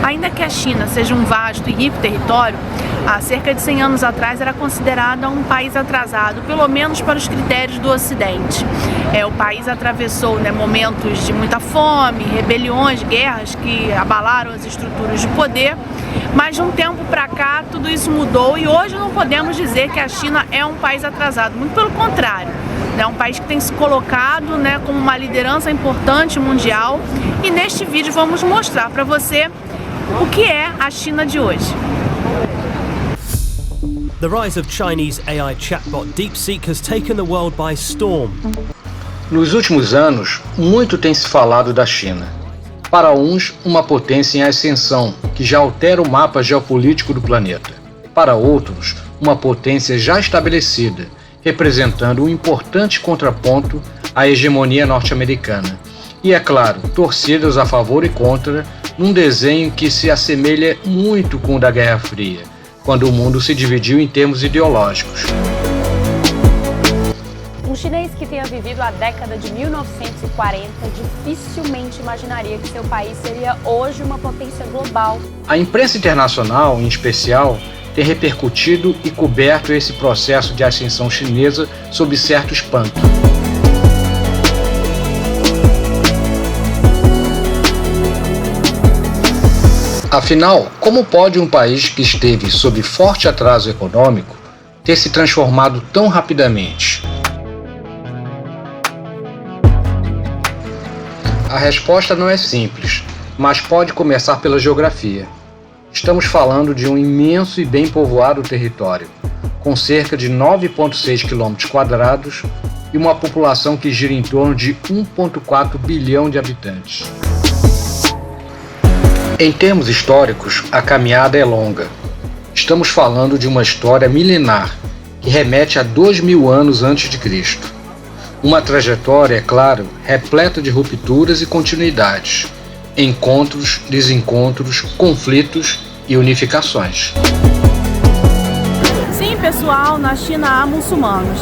Ainda que a China seja um vasto e rico território, há cerca de 100 anos atrás era considerada um país atrasado, pelo menos para os critérios do Ocidente. O país atravessou momentos de muita fome, rebeliões, guerras que abalaram as estruturas de poder, mas de um tempo para cá tudo isso mudou e hoje não podemos dizer que a China é um país atrasado, muito pelo contrário. É um país que tem se colocado como uma liderança importante mundial e neste vídeo vamos mostrar para você o que é a China de hoje. The rise of Chinese AI chatbot DeepSeek has taken the world by storm. Nos últimos anos, muito tem se falado da China. Para uns, uma potência em ascensão, que já altera o mapa geopolítico do planeta. Para outros, uma potência já estabelecida, representando um importante contraponto à hegemonia norte-americana. E, é claro, torcidas a favor e contra, num desenho que se assemelha muito com o da Guerra Fria, quando o mundo se dividiu em termos ideológicos. Um chinês que tenha vivido a década de 1940 dificilmente imaginaria que seu país seria hoje uma potência global. A imprensa internacional, em especial, tem repercutido e coberto esse processo de ascensão chinesa sob certo espanto. Afinal, como pode um país que esteve sob forte atraso econômico ter se transformado tão rapidamente? A resposta não é simples, mas pode começar pela geografia. Estamos falando de um imenso e bem povoado território, com cerca de 9,6 km² e uma população que gira em torno de 1,4 bilhão de habitantes. Em termos históricos, a caminhada é longa. Estamos falando de uma história milenar, que remete a 2000 anos antes de Cristo. Uma trajetória, é claro, repleta de rupturas e continuidades, encontros, desencontros, conflitos e unificações. Sim, pessoal, na China há muçulmanos.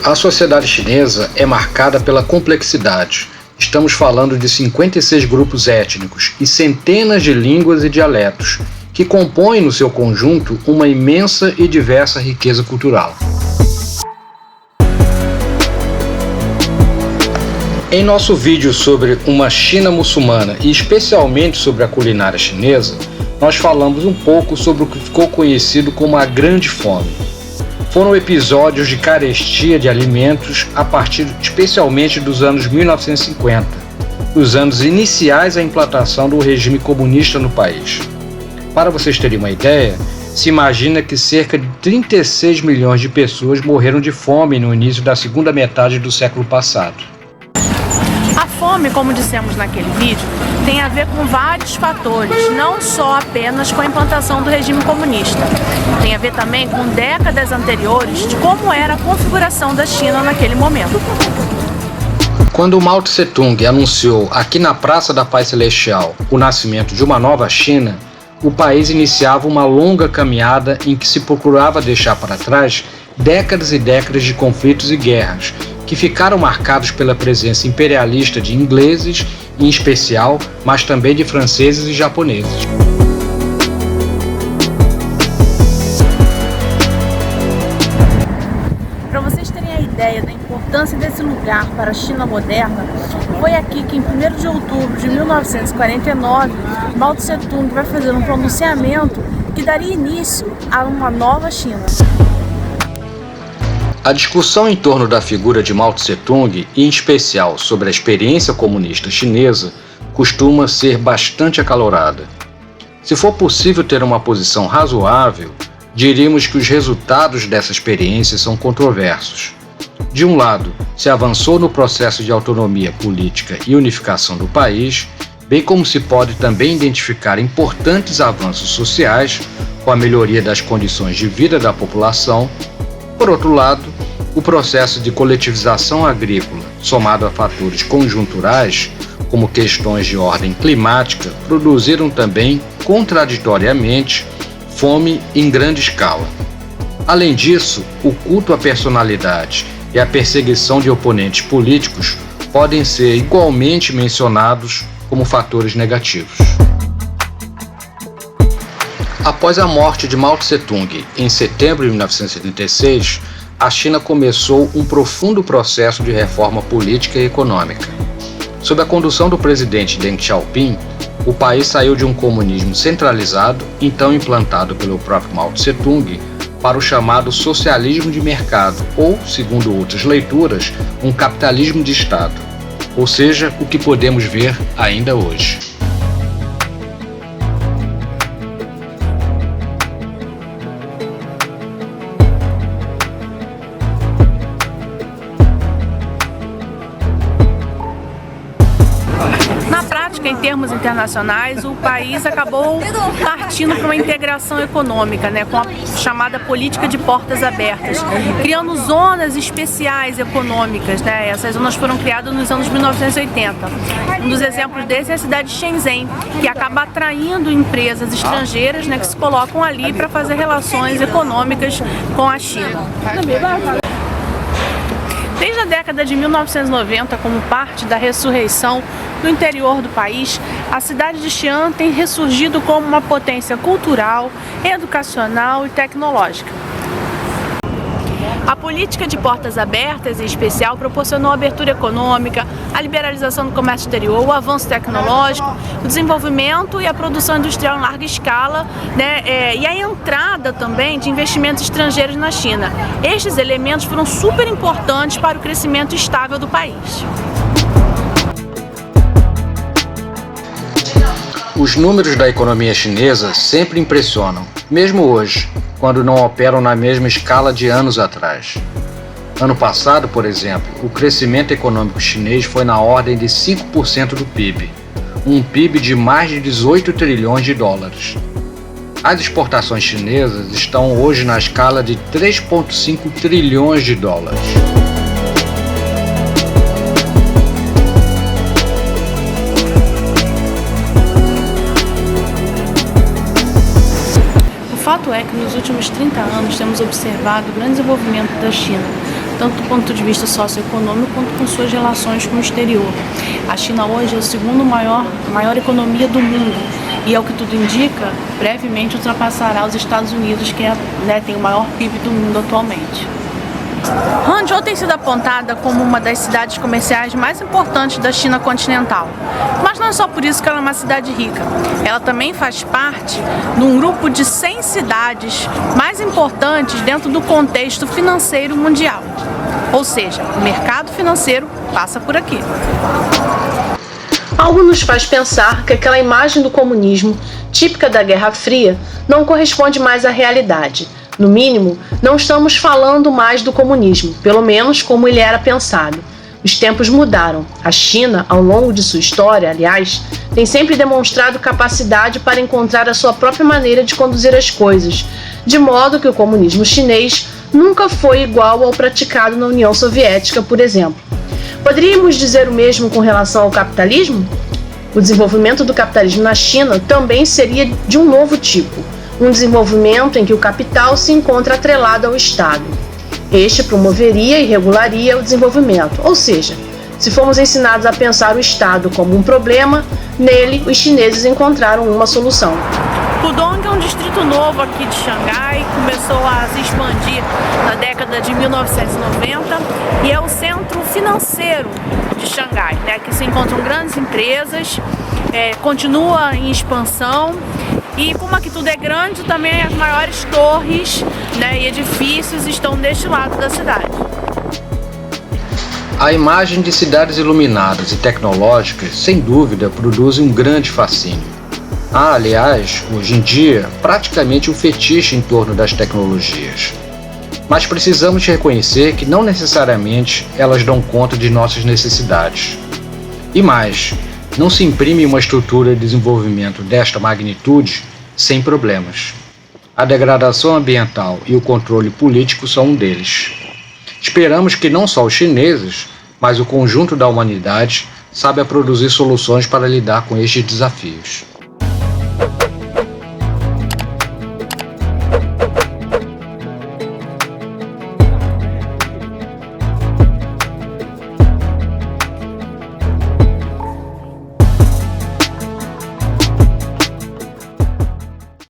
A sociedade chinesa é marcada pela complexidade. Estamos falando de 56 grupos étnicos e centenas de línguas e dialetos, que compõem no seu conjunto uma imensa e diversa riqueza cultural. Em nosso vídeo sobre uma China muçulmana e especialmente sobre a culinária chinesa, nós falamos um pouco sobre o que ficou conhecido como a Grande Fome. Foram episódios de carestia de alimentos a partir especialmente dos anos 1950, os anos iniciais à implantação do regime comunista no país. Para vocês terem uma ideia, se imagina que cerca de 36 milhões de pessoas morreram de fome no início da segunda metade do século passado. A fome, como dissemos naquele vídeo, tem a ver com vários fatores, não só apenas com a implantação do regime comunista. Tem a ver também com décadas anteriores de como era a configuração da China naquele momento. Quando Mao Tse-tung anunciou aqui na Praça da Paz Celestial o nascimento de uma nova China, o país iniciava uma longa caminhada em que se procurava deixar para trás décadas e décadas de conflitos e guerras, que ficaram marcados pela presença imperialista de ingleses, em especial, mas também de franceses e japoneses. Para vocês terem a ideia da importância desse lugar para a China moderna, foi aqui que em 1º de outubro de 1949, Mao Tse-tung vai fazer um pronunciamento que daria início a uma nova China. A discussão em torno da figura de Mao Tse-tung, e em especial sobre a experiência comunista chinesa, costuma ser bastante acalorada. Se for possível ter uma posição razoável, diríamos que os resultados dessa experiência são controversos. De um lado, se avançou no processo de autonomia política e unificação do país, bem como se pode também identificar importantes avanços sociais com a melhoria das condições de vida da população. Por outro lado, o processo de coletivização agrícola, somado a fatores conjunturais, como questões de ordem climática, produziram também, contraditoriamente, fome em grande escala. Além disso, o culto à personalidade e a perseguição de oponentes políticos podem ser igualmente mencionados como fatores negativos. Após a morte de Mao Tse-tung em setembro de 1976, a China começou um profundo processo de reforma política e econômica. Sob a condução do presidente Deng Xiaoping, o país saiu de um comunismo centralizado, então implantado pelo próprio Mao Tse-tung, para o chamado socialismo de mercado, ou, segundo outras leituras, um capitalismo de Estado, ou seja, o que podemos ver ainda hoje. Em termos internacionais, o país acabou partindo para uma integração econômica, com a chamada política de portas abertas, criando zonas especiais econômicas. Essas zonas foram criadas nos anos 1980. Um dos exemplos desses é a cidade de Shenzhen, que acaba atraindo empresas estrangeiras que se colocam ali para fazer relações econômicas com a China. Desde a década de 1990, como parte da ressurreição do interior do país, a cidade de Xi'an tem ressurgido como uma potência cultural, educacional e tecnológica. A política de portas abertas, em especial, proporcionou a abertura econômica, a liberalização do comércio exterior, o avanço tecnológico, o desenvolvimento e a produção industrial em larga escala, e a entrada também de investimentos estrangeiros na China. Estes elementos foram super importantes para o crescimento estável do país. Os números da economia chinesa sempre impressionam, mesmo hoje, quando não operam na mesma escala de anos atrás. Ano passado, por exemplo, o crescimento econômico chinês foi na ordem de 5% do PIB, um PIB de mais de 18 trilhões de dólares. As exportações chinesas estão hoje na escala de 3,5 trilhões de dólares. O fato é que nos últimos 30 anos temos observado o grande desenvolvimento da China, tanto do ponto de vista socioeconômico quanto com suas relações com o exterior. A China hoje é a segunda maior economia do mundo e, ao que tudo indica, brevemente ultrapassará os Estados Unidos, que tem o maior PIB do mundo atualmente. Hangzhou tem sido apontada como uma das cidades comerciais mais importantes da China continental. Mas não é só por isso que ela é uma cidade rica. Ela também faz parte de um grupo de 100 cidades mais importantes dentro do contexto financeiro mundial. Ou seja, o mercado financeiro passa por aqui. Algo nos faz pensar que aquela imagem do comunismo, típica da Guerra Fria, não corresponde mais à realidade. No mínimo, não estamos falando mais do comunismo, pelo menos como ele era pensado. Os tempos mudaram. A China, ao longo de sua história, aliás, tem sempre demonstrado capacidade para encontrar a sua própria maneira de conduzir as coisas, de modo que o comunismo chinês nunca foi igual ao praticado na União Soviética, por exemplo. Poderíamos dizer o mesmo com relação ao capitalismo? O desenvolvimento do capitalismo na China também seria de um novo tipo. Um desenvolvimento em que o capital se encontra atrelado ao Estado. Este promoveria e regularia o desenvolvimento, ou seja, se formos ensinados a pensar o Estado como um problema, nele os chineses encontraram uma solução. Pudong é um distrito novo aqui de Xangai, começou a se expandir na década de 1990 e é o centro financeiro de Xangai, que se encontram grandes empresas, continua em expansão. E como aqui tudo é grande, também as maiores torres e edifícios estão deste lado da cidade. A imagem de cidades iluminadas e tecnológicas, sem dúvida, produz um grande fascínio. Há, aliás, hoje em dia, praticamente um fetiche em torno das tecnologias. Mas precisamos reconhecer que não necessariamente elas dão conta de nossas necessidades. E mais, não se imprime uma estrutura de desenvolvimento desta magnitude sem problemas. A degradação ambiental e o controle político são um deles. Esperamos que não só os chineses, mas o conjunto da humanidade saiba produzir soluções para lidar com estes desafios.